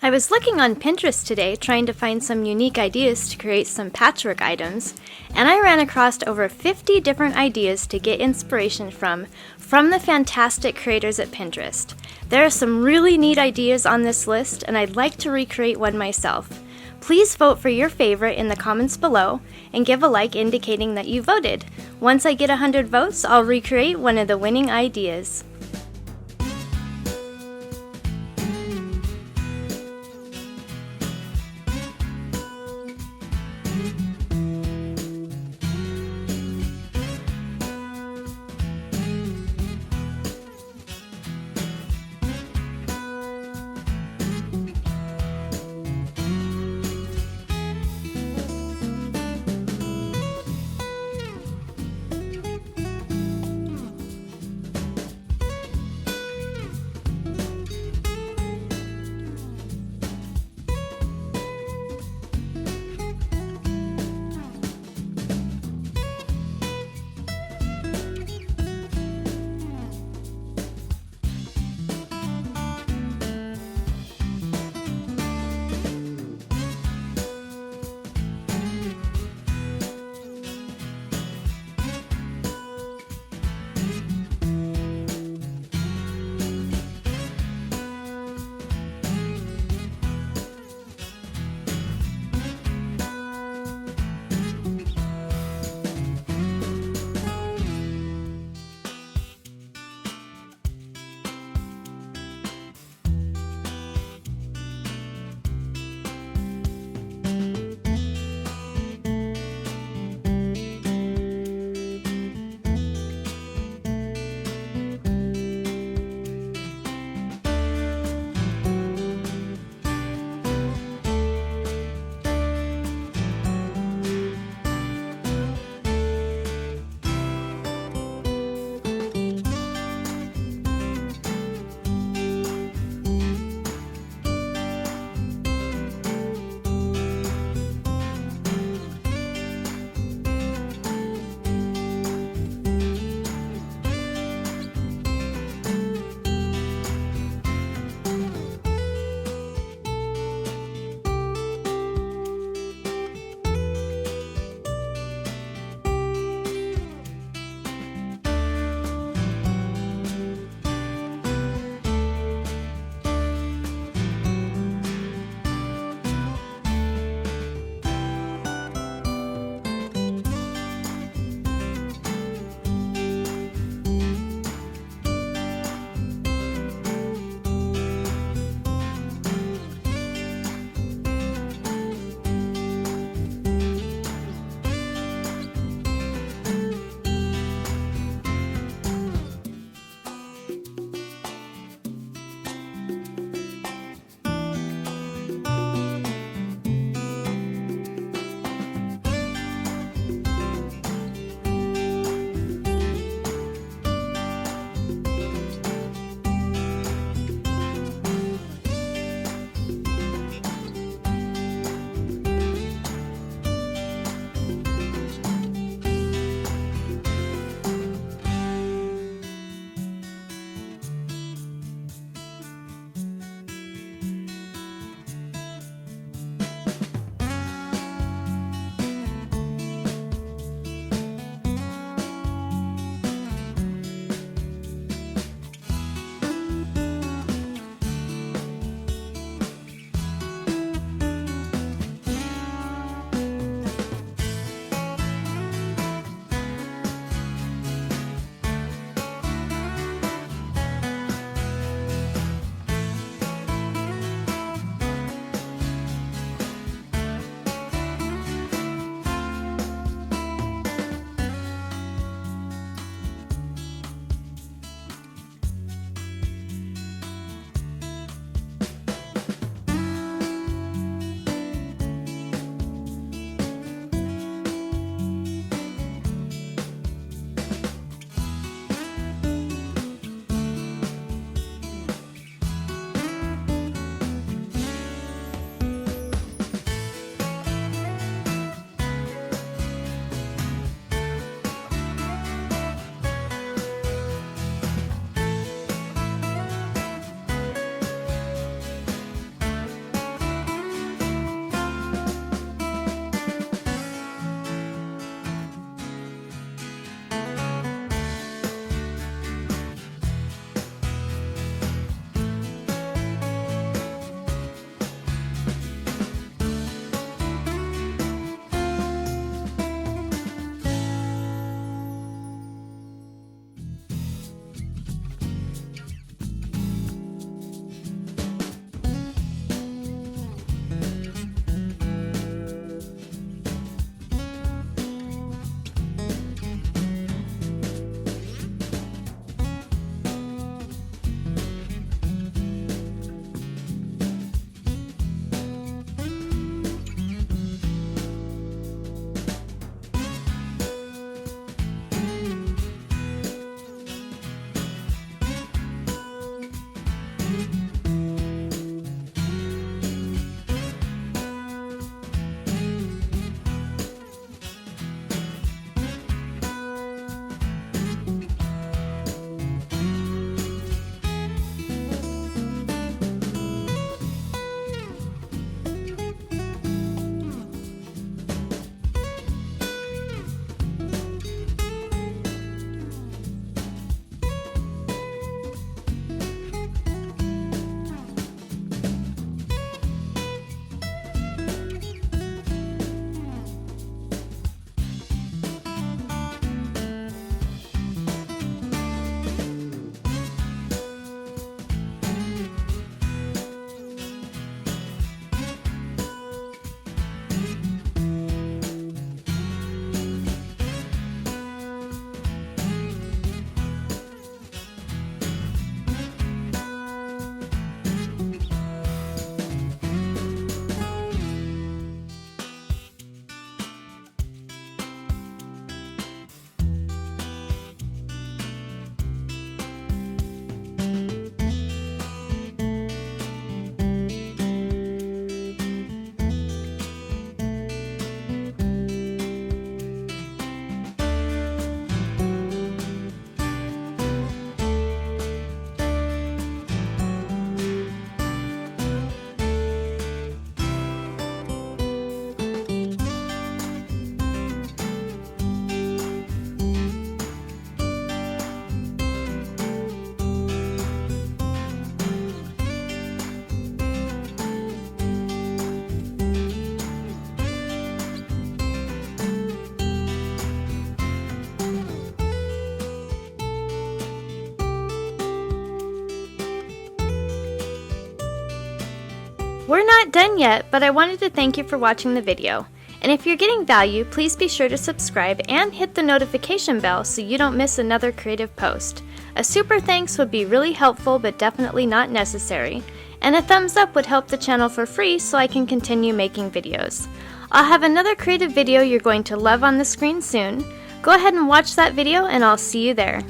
I was looking on Pinterest today trying to find some unique ideas to create some patchwork items, and I ran across over 50 different ideas to get inspiration from the fantastic creators at Pinterest. There are some really neat ideas on this list, and I'd like to recreate one myself. Please vote for your favorite in the comments below and give a like indicating that you voted. Once I get 100 votes, I'll recreate one of the winning ideas. We're not done yet, but I wanted to thank you for watching the video. And if you're getting value, please be sure to subscribe and hit the notification bell so you don't miss another creative post. A super thanks would be really helpful but definitely not necessary. And a thumbs up would help the channel for free so I can continue making videos. I'll have another creative video you're going to love on the screen soon. Go ahead and watch that video and I'll see you there.